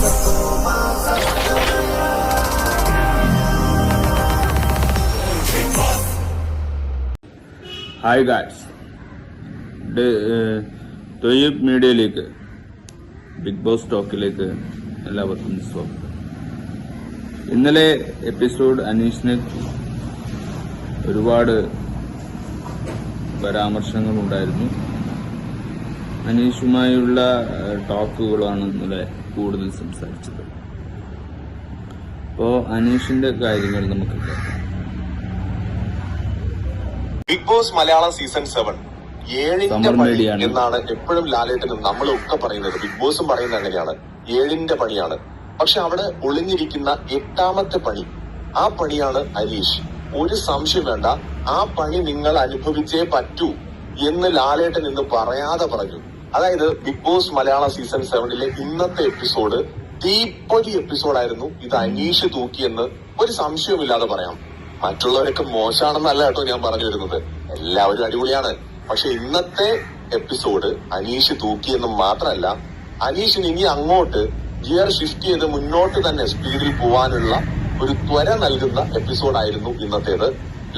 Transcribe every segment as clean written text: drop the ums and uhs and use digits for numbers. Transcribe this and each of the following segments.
Hi guys, Thoyyib മീഡിയയിലേക്ക് big boss ടോക്കിലേക്ക് എല്ലാവർക്കും സ്വാഗതം. ഇന്നലെ എപ്പിസോഡ് അനീഷിന് ഒരുപാട് പരാമർശങ്ങളുണ്ടായിരുന്നു. അനീഷുമായുള്ള ടോക്കുകളാണ് ഇന്നലെ കൂടുതൽ സംസാരിച്ചത്. അപ്പോൾ അനീഷിന്റെ കാര്യങ്ങൾ നമുക്ക് കേൾക്കാം. ബിഗ് ബോസ് മലയാളം സീസൺ 7 7ന്റെ പണി എന്നാണ് എപ്പോഴും ലാലേട്ടനും നമ്മളൊക്കെ പറയുന്നത്. ബിഗ് ബോസും പറയുന്നത് അങ്ങനെയാണ്, 7ന്റെ പണിയാണ്. പക്ഷെ അവിടെ ഒളിഞ്ഞിരിക്കുന്ന 8ാമത്തെ പണി, ആ പണിയാണ് അനീഷ്. ഒരു സംശയം വേണ്ട, ആ പണി നിങ്ങൾ അനുഭവിച്ചേ പറ്റൂ എന്ന് ലാലേട്ടൻ ഇന്ന് പറയാതെ പറഞ്ഞു. അതായത് ബിഗ് ബോസ് മലയാളം സീസൺ 7ലെ ഇന്നത്തെ എപ്പിസോഡ് തീപ്പൊരി എപ്പിസോഡായിരുന്നു. ഇത് അനീഷ് തൂക്കിയെന്ന് ഒരു സംശയവുമില്ലാതെ പറയാം. മറ്റുള്ളവരൊക്കെ മോശമാണെന്നല്ല കേട്ടോ ഞാൻ പറഞ്ഞു വരുന്നത്, എല്ലാവരും അടിപൊളിയാണ്. പക്ഷെ ഇന്നത്തെ എപ്പിസോഡ് അനീഷ് തൂക്കിയെന്ന് മാത്രമല്ല, അനീഷിന് ഇനി അങ്ങോട്ട് ഗിയർ ഷിഫ്റ്റ് ചെയ്ത് മുന്നോട്ട് തന്നെ സ്പീഡിൽ പോവാനുള്ള ഒരു ത്വര നൽകുന്ന എപ്പിസോഡായിരുന്നു ഇന്നത്തേത്.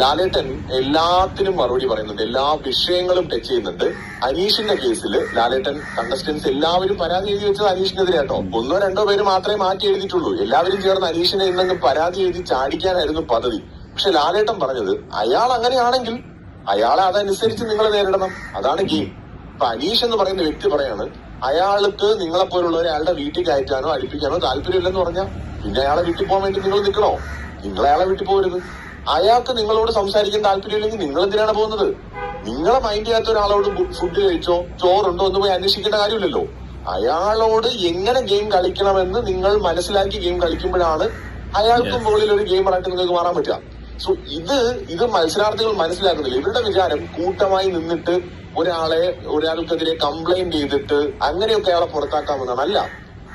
ലാലേട്ടൻ എല്ലാത്തിനും മറുപടി പറയുന്നുണ്ട്, എല്ലാ വിഷയങ്ങളും ടച്ച് ചെയ്യുന്നുണ്ട്. അനീഷിന്റെ കേസിൽ ലാലേട്ടൻ കണ്ടസ്റ്റൻസ് എല്ലാവരും പരാതി എഴുതി വെച്ചത് അനീഷിനെതിരെ കേട്ടോ. 1-2 പേര് മാത്രമേ മാറ്റി എഴുതിയിട്ടുള്ളൂ. എല്ലാവരും ചേർന്ന് അനീഷിനെ ഇന്നങ്ങ് പരാതി എഴുതി ചാടിക്കാനായിരുന്നു പദ്ധതി. പക്ഷെ ലാലേട്ടൻ പറഞ്ഞത്, അയാൾ അങ്ങനെയാണെങ്കിൽ അയാളെ അതനുസരിച്ച് നിങ്ങൾ നേരിടണം, അതാണ് ഗെയിം. ഇപ്പൊ അനീഷ് എന്ന് പറയുന്ന വ്യക്തി പറയാണ്, അയാൾക്ക് നിങ്ങളെപ്പോലുള്ളവരെ അയാളുടെ വീട്ടിൽ കയറ്റാനോ അടുപ്പിക്കാനോ താല്പര്യമില്ലെന്ന് പറഞ്ഞാൽ പിന്നെ അയാളെ വീട്ടിൽ പോകാൻ വേണ്ടി നിങ്ങൾ നിൽക്കണോ? നിങ്ങൾ അയാളെ വീട്ടിൽ പോകരുത്. അയാൾക്ക് നിങ്ങളോട് സംസാരിക്കാൻ താല്പര്യമില്ലെങ്കിൽ നിങ്ങൾ എന്തിനാണ് പോകുന്നത്? നിങ്ങളെ മൈൻഡ് ചെയ്യാത്ത ഒരാളോട് ഫുഡ് കഴിച്ചോ ചോറുണ്ടോ എന്ന് പോയി അന്വേഷിക്കേണ്ട കാര്യമില്ലല്ലോ. അയാളോട് എങ്ങനെ ഗെയിം കളിക്കണമെന്ന് നിങ്ങൾ മനസ്സിലാക്കി ഗെയിം കളിക്കുമ്പോഴാണ് അയാൾക്കും മുകളിൽ ഒരു ഗെയിമറായിട്ട് നിങ്ങൾക്ക് മാറാൻ പറ്റുക. സോ ഇത് മത്സരാർത്ഥികൾ മനസ്സിലാക്കുന്നില്ല. ഇവരുടെ വിചാരം കൂട്ടമായി നിന്നിട്ട് ഒരാൾക്കെതിരെ കംപ്ലൈന്റ് ചെയ്തിട്ട് അങ്ങനെയൊക്കെ അയാളെ പുറത്താക്കാമെന്നാണ്. അല്ല,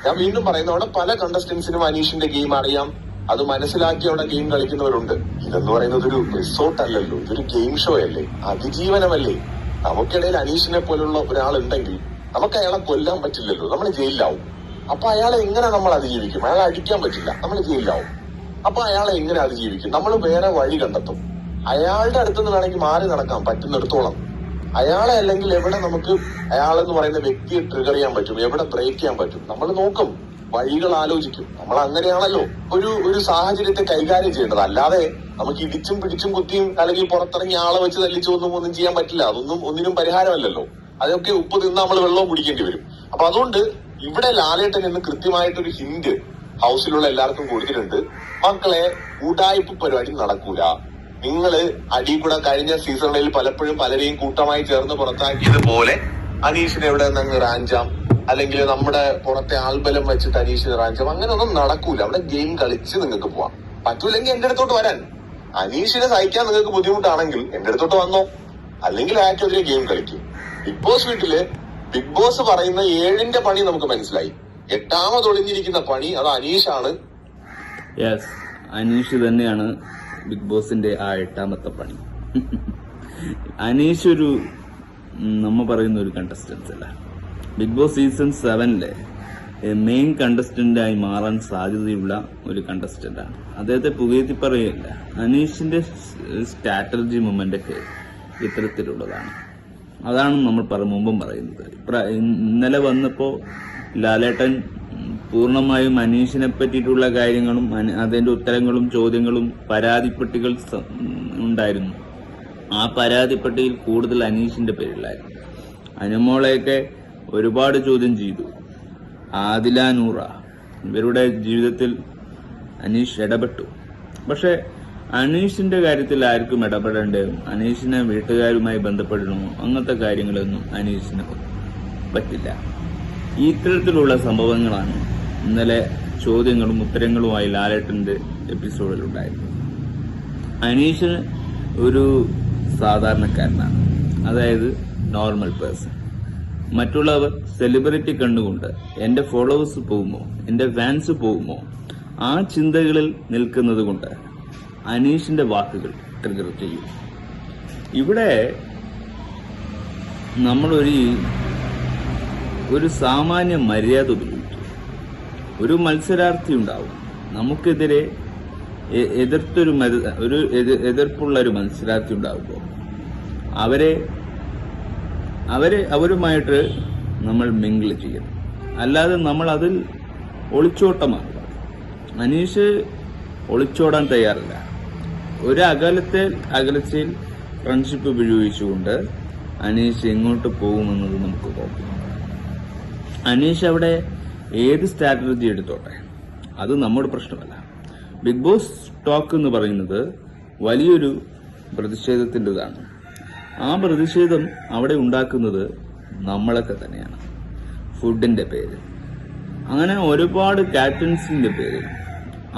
ഞാൻ വീണ്ടും പറയുന്നു, അവിടെ പല കണ്ടസ്റ്റൻസിനും അനീഷിന്റെ ഗെയിം അറിയാം, അത് മനസ്സിലാക്കി അവിടെ ഗെയിം കളിക്കുന്നവരുണ്ട്. ഇതെന്ന് പറയുന്നത് ഒരു റിസോർട്ട് അല്ലല്ലോ, ഇതൊരു ഗെയിം ഷോ അല്ലേ, അതിജീവനമല്ലേ. നമുക്കിടയിൽ അനീഷിനെ പോലുള്ള ഒരാളുണ്ടെങ്കിൽ നമുക്ക് അയാളെ കൊല്ലാൻ പറ്റില്ലല്ലോ, നമ്മൾ ജയിലിലാവും. അപ്പൊ അയാളെ എങ്ങനെ നമ്മൾ അതിജീവിക്കും? അയാളെ അടിക്കാൻ പറ്റില്ല, നമ്മൾ ജയിലിലാവും. അപ്പൊ അയാളെ എങ്ങനെ അതിജീവിക്കും? നമ്മൾ വേറെ വഴി കണ്ടെത്തും. അയാളുടെ അടുത്തുനിന്ന് വേണമെങ്കിൽ മാറി നടക്കാൻ പറ്റുന്നിടത്തോളം അയാളെ, അല്ലെങ്കിൽ എവിടെ നമുക്ക് അയാളെന്ന് പറയുന്ന വ്യക്തിയെ ട്രിഗർ ചെയ്യാൻ പറ്റും, എവിടെ ബ്രേക്ക് ചെയ്യാൻ പറ്റും, നമ്മൾ നോക്കും, വഴികൾ ആലോചിക്കും. നമ്മൾ അങ്ങനെയാണല്ലോ ഒരു സാഹചര്യത്തെ കൈകാര്യം ചെയ്യേണ്ടത്. അല്ലാതെ നമുക്ക് ഇടിച്ചും പിടിച്ചും കുത്തിയും അല്ലെങ്കിൽ പുറത്തിറങ്ങി ആളെ വെച്ച് തല്ലിച്ചു ഒന്നും ചെയ്യാൻ പറ്റില്ല. ഒന്നിനും പരിഹാരമല്ലല്ലോ. അതൊക്കെ ഉപ്പ് തിന്ന് നമ്മൾ വെള്ളവും കുടിക്കേണ്ടി വരും. അപ്പൊ അതുകൊണ്ട് ഇവിടെ ലാലേട്ടൻ എന്ന് കൃത്യമായിട്ടൊരു ഹിന്റ് ഹൗസിലുള്ള എല്ലാവർക്കും കൊടുത്തിട്ടുണ്ട്. മക്കളെ, ഉടായ്പ പരിപാടി നടക്കൂല. നിങ്ങള് അടി കൂടെ കഴിഞ്ഞ സീസണുകളിൽ പലപ്പോഴും പലരെയും കൂട്ടമായി ചേർന്ന് പുറത്താക്കിയതുപോലെ അനീഷിനെ എവിടെ നിന്ന് റാഞ്ചാം, അല്ലെങ്കിൽ നമ്മുടെ പുറത്തെ ആൾബലം വെച്ചിട്ട് അനീഷിനെ റാഞ്ചാം, അങ്ങനെ ഒന്നും നടക്കൂല. അവിടെ ഗെയിം കളിച്ച് നിങ്ങൾക്ക് പോവാം. പറ്റൂല്ലെങ്കിൽ എന്റെ അടുത്തോട്ട് വരാൻ. അനീഷിനെ സഹിക്കാൻ നിങ്ങൾക്ക് ബുദ്ധിമുട്ടാണെങ്കിൽ എന്റെ അടുത്തോട്ട് വന്നോ, അല്ലെങ്കിൽ അയാൾക്കെതിരെ ഗെയിം കളിക്കും. ബിഗ് ബോസ് വീട്ടില് ബിഗ് ബോസ് പറയുന്ന 7ന്റെ പണി നമുക്ക് മനസ്സിലായി. 8ാമത് ഒളിഞ്ഞിരിക്കുന്ന പണി അത് അനീഷാണ്. യെസ്, അനീഷ് തന്നെയാണ് ബിഗ് ബോസിന്റെ ആ 8ാമത്തെ പണി. അനീഷ് നമ്മ പറയുന്ന ഒരു കണ്ടസ്റ്റൻസ് അല്ല. ബിഗ് ബോസ് സീസൺ 7ലെ മെയിൻ കണ്ടസ്റ്റന്റായി മാറാൻ സാധ്യതയുള്ള ഒരു കണ്ടസ്റ്റന്റാണ്. അദ്ദേഹത്തെ പുകഴ്ത്തി പറയില്ല. അനീഷിന്റെ സ്ട്രാറ്റജി മൊമെന്റൊക്കെ ഇത്തരത്തിലുള്ളതാണ്. അതാണ് നമ്മൾ മുമ്പും പറയുന്നത്. ഇന്നലെ വന്നപ്പോൾ ലാലേട്ടൻ പൂർണ്ണമായും അനീഷിനെ പറ്റിയിട്ടുള്ള കാര്യങ്ങളും അതിന്റെ ഉത്തരങ്ങളും ചോദ്യങ്ങളും പരാതിപ്പെട്ടികൾ ഉണ്ടായിരുന്നു. ആ പരാതിപ്പെട്ടിയിൽ കൂടുതൽ അനീഷിന്റെ പേരിലായിരുന്നു. അനുമോളെയൊക്കെ ഒരുപാട് ചോദ്യം ചെയ്തു. ആദില, നൂറ, ഇവരുടെ ജീവിതത്തിൽ അനീഷ് ഇടപെട്ടു. പക്ഷെ അനീഷിന്റെ കാര്യത്തിൽ ആർക്കും ഇടപെടേണ്ടതും അനീഷിനെ വീട്ടുകാരുമായി ബന്ധപ്പെടണമോ അങ്ങനത്തെ കാര്യങ്ങളൊന്നും അനീഷിന് പറ്റില്ല. ഇത്തരത്തിലുള്ള സംഭവങ്ങളാണ് ഇന്നലെ ചോദ്യങ്ങളും ഉത്തരങ്ങളുമായി ലാലേട്ടന്റെ എപ്പിസോഡിലുണ്ടായിരുന്നു. അനീഷ് ഒരു സാധാരണക്കാരനാണ്, അതായത് നോർമൽ പേഴ്സൺ. മറ്റുള്ളവർ സെലിബ്രിറ്റി കണ്ടുകൊണ്ട് എന്റെ ഫോളോവേഴ്സ് പോകുമോ, എന്റെ ഫാൻസ് പോകുമോ, ആ ചിന്തകളിൽ നിൽക്കുന്നത് കൊണ്ട് അനീഷിന്റെ വാക്കുകൾ ട്രിഗർ ചെയ്യും. ഇവിടെ നമ്മളൊരു സാമാന്യ മര്യാദ ഉപയോഗിക്കും. ഒരു മത്സരാർത്ഥി ഉണ്ടാവും. നമുക്കെതിരെ എതിർപ്പുള്ള ഒരു മത്സരാർത്ഥി ഉണ്ടാകുമ്പോൾ അവരുമായിട്ട് നമ്മൾ മിങ്കിൾ ചെയ്യണം. അല്ലാതെ നമ്മൾ അതിൽ ഒളിച്ചോട്ടമാക്കുക. അനീഷ് ഒളിച്ചോടാൻ തയ്യാറില്ല. ഒരു അകലച്ചയിൽ ഫ്രണ്ട്ഷിപ്പ് ഉപയോഗിച്ചുകൊണ്ട് അനീഷ് എങ്ങോട്ട് പോകുമെന്നത് നമുക്ക് നോക്കാം. അനീഷ് അവിടെ ഏത് സ്ട്രാറ്റജി എടുത്തോട്ടെ, അത് നമ്മുടെ പ്രശ്നമല്ല. ബിഗ് ബോസ് ടോക്ക് എന്ന് പറയുന്നത് വലിയൊരു പ്രതിഷേധത്തിൻ്റെതാണ്. ആ പ്രതിഷേധം അവിടെ ഉണ്ടാക്കുന്നത് നമ്മളൊക്കെ തന്നെയാണ്. ഫുഡിന്റെ പേരിൽ, അങ്ങനെ ഒരുപാട് ക്യാപ്റ്റൻസിന്റെ പേരിൽ.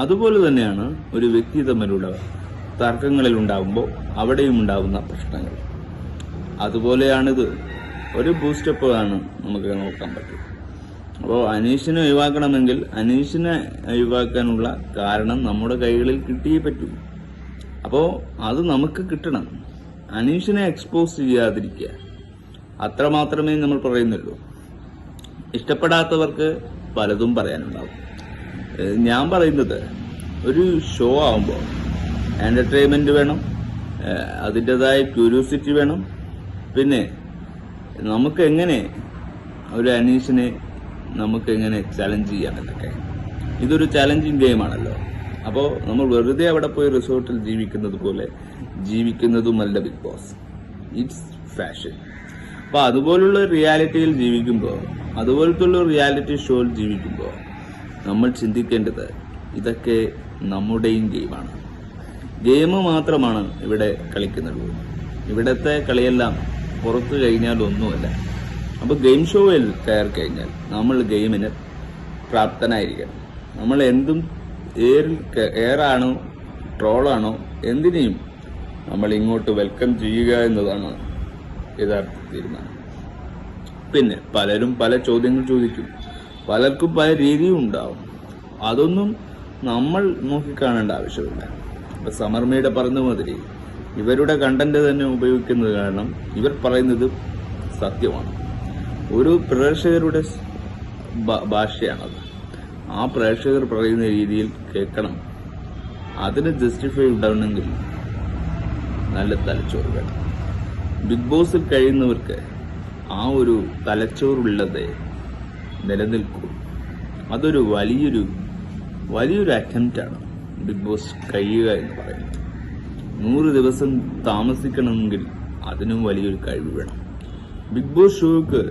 അതുപോലെ തന്നെയാണ് ഒരു വ്യക്തി തമ്മിലുള്ള തർക്കങ്ങളിൽ ഉണ്ടാകുമ്പോൾ അവിടെയും ഉണ്ടാകുന്ന പ്രശ്നങ്ങൾ. അതുപോലെയാണിത്. ഒരു ബൂസ്റ്റപ്പ് ആണ് നമുക്ക് നോക്കാൻ പറ്റും. അപ്പോൾ അനീഷിനെ ഒഴിവാക്കണമെങ്കിൽ അനീഷിനെ ഒഴിവാക്കാനുള്ള കാരണം നമ്മുടെ കൈകളിൽ കിട്ടിയേ പറ്റൂ. അപ്പോൾ അത് നമുക്ക് കിട്ടണം. അനീഷിനെ എക്സ്പോസ് ചെയ്യാതിരിക്കുക, അത്ര മാത്രമേ നമ്മൾ പറയുന്നുള്ളൂ. ഇഷ്ടപ്പെടാത്തവർക്ക് പലതും പറയാനുണ്ടാവും. ഞാൻ പറയുന്നത്, ഒരു ഷോ ആവുമ്പോൾ എന്റർടൈൻമെന്റ് വേണം, അതിൻ്റെതായ ക്യൂരിയോസിറ്റി വേണം. പിന്നെ നമുക്ക് എങ്ങനെ ഒരു അനീഷിനെ നമുക്ക് എങ്ങനെ ചലഞ്ച് ചെയ്യാമെന്നൊക്കെ. ഇതൊരു ചലഞ്ചിങ് ഗെയിമാണല്ലോ. അപ്പോൾ നമ്മൾ വെറുതെ അവിടെ പോയി റിസോർട്ടിൽ ജീവിക്കുന്നത് പോലെ ജീവിക്കുന്നതുമല്ല ബിഗ് ബോസ്. It's fashion. അപ്പോൾ അതുപോലുള്ള റിയാലിറ്റിയിൽ ജീവിക്കുമ്പോൾ, അതുപോലത്തുള്ള റിയാലിറ്റി ഷോയിൽ ജീവിക്കുമ്പോൾ നമ്മൾ ചിന്തിക്കേണ്ടത് ഇതൊക്കെ നമ്മുടെയും ഗെയിമാണ്. ഗെയിം മാത്രമാണ് ഇവിടെ കളിക്കുന്നത്. ഇവിടത്തെ കളിയെല്ലാം പുറത്തു കഴിഞ്ഞാൽ ഒന്നുമല്ല. അപ്പോൾ ഗെയിം ഷോയിൽ കയറി കഴിഞ്ഞാൽ നമ്മൾ ഗെയിമിന് പ്രാപ്തനായിരിക്കണം. നമ്മൾ എന്തും എയറാണോ ട്രോളാണോ എന്തിനേയും നമ്മൾ ഇങ്ങോട്ട് വെൽക്കം ചെയ്യുക എന്നതാണ് യഥാർത്ഥ തീരുമാനം. പിന്നെ പലരും പല ചോദ്യങ്ങൾ ചോദിക്കും, പലർക്കും പല രീതിയും ഉണ്ടാവും. അതൊന്നും നമ്മൾ നോക്കിക്കാണേണ്ട ആവശ്യമില്ല. ഇപ്പൊ സമർമ്മയുടെ പറഞ്ഞ മാതിരി ഇവരുടെ കണ്ടന്റ് തന്നെ ഉപയോഗിക്കുന്നത് കാരണം ഇവർ പറയുന്നത് സത്യമാണ്. ഒരു പ്രേക്ഷകരുടെ ഭാഷയാണത്. ആ പ്രേക്ഷകർ പറയുന്ന രീതിയിൽ കേൾക്കണം. അതിന് ജസ്റ്റിഫൈ ഉണ്ടാവണമെങ്കിൽ നല്ല തലച്ചോറ് വേണം. ബിഗ് ബോസിൽ കഴിയുന്നവർക്ക് ആ ഒരു തലച്ചോറുള്ളതേ നിലനിൽക്കും. അതൊരു വലിയൊരു അറ്റംപ്റ്റാണ് ബിഗ് ബോസ് കഴിയുക എന്ന് പറയുന്നത്. 100 ദിവസം താമസിക്കണമെങ്കിൽ അതിനും വലിയൊരു കഴിവ് വേണം. ബിഗ് ബോസ് ഷോയ്ക്ക്,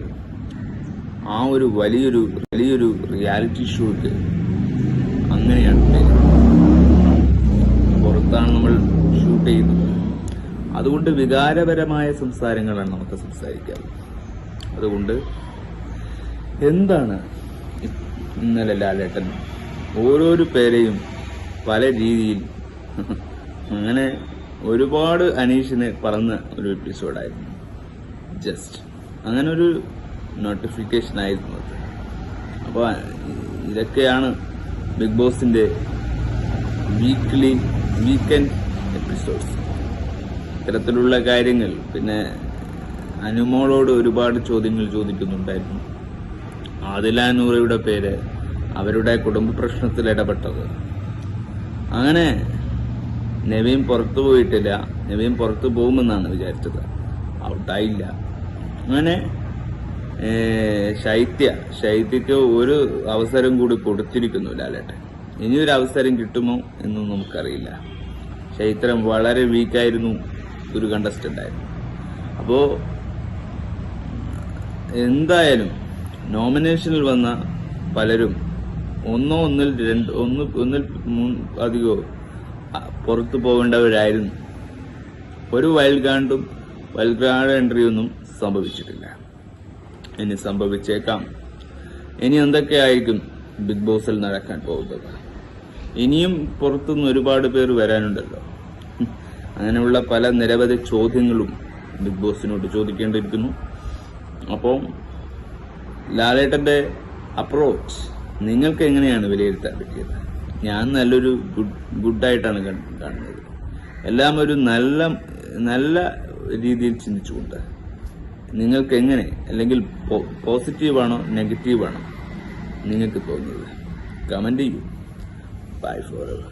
ആ ഒരു വലിയൊരു റിയാലിറ്റി ഷോയ്ക്ക് അങ്ങനെയാണ്. പുറത്താണ് നമ്മൾ ഷൂട്ട് ചെയ്യുന്നത്. അതുകൊണ്ട് വികാരപരമായ സംസാരങ്ങളാണ് നമുക്ക് സംസാരിക്കാറ്. അതുകൊണ്ട് എന്താണ് ഇന്നലെ ലാലേട്ടൻ ഓരോരോ പേരെയും പല രീതിയിൽ അങ്ങനെ ഒരുപാട് അനീഷിനെ പറഞ്ഞ ഒരു എപ്പിസോഡായിരുന്നു. ജസ്റ്റ് അങ്ങനെ ഒരു നോട്ടിഫിക്കേഷൻ ആയിരുന്നു അത്. അപ്പോൾ ഇതൊക്കെയാണ് ബിഗ് ബോസിന്റെ വീക്കെൻഡ് എപ്പിസോഡ്സ്. ഇത്തരത്തിലുള്ള കാര്യങ്ങൾ. പിന്നെ അനുമോളോട് ഒരുപാട് ചോദ്യങ്ങൾ ചോദിക്കുന്നുണ്ടായിരുന്നു. ആദില നൂറയുടെ പേര്, അവരുടെ കുടുംബ പ്രശ്നത്തിൽ ഇടപെട്ടത്. അങ്ങനെ നവീൻ പുറത്തു പോയിട്ടില്ല. നവീൻ പുറത്തു പോകുമെന്നാണ് വിചാരിച്ചത്, ഔട്ടായില്ല. അങ്ങനെ ശൈത്യക്ക് ഒരു അവസരം കൂടി കൊടുത്തിരിക്കുന്നു ലാലേട്ടൻ. ഇനിയൊരു അവസരം കിട്ടുമോ എന്നും നമുക്കറിയില്ല. ചൈത്രം വളരെ വീക്കായിരുന്നു, ഒരു കണ്ടസ്റ്റന്റ് ആയിരുന്നു. അപ്പോ എന്തായാലും നോമിനേഷനിൽ വന്ന പലരും ഒന്നിൽ അധികമോ പുറത്തു പോകേണ്ടവരായിരുന്നു. ഒരു വൈൽഡ് കാർഡ് എൻട്രിയൊന്നും സംഭവിച്ചിട്ടില്ല. ഇനി സംഭവിച്ചേക്കാം. ഇനി എന്തൊക്കെയായിരിക്കും ബിഗ് ബോസിൽ നടക്കാൻ പോകുന്നത്? ഇനിയും പുറത്തുനിന്ന് ഒരുപാട് പേർ വരാനുണ്ടല്ലോ. അങ്ങനെയുള്ള പല നിരവധി ചോദ്യങ്ങളും ബിഗ് ബോസിനോട് ചോദിക്കേണ്ടിയിരിക്കുന്നു. അപ്പോൾ ലാലേട്ടന്റെ അപ്രോച്ച് നിങ്ങൾക്ക് എങ്ങനെയാണ് വിലയിരുത്താൻ പറ്റിയത്? ഞാൻ നല്ലൊരു ഗുഡായിട്ടാണ് കാണുന്നത്. എല്ലാം ഒരു നല്ല രീതിയിൽ ചിന്തിച്ചുകൊണ്ട് നിങ്ങൾക്ക് എങ്ങനെ, അല്ലെങ്കിൽ പോസിറ്റീവാണോ നെഗറ്റീവാണോ നിങ്ങൾക്ക് തോന്നിയത്? കമന്റ് ചെയ്യൂ. Bye for ever.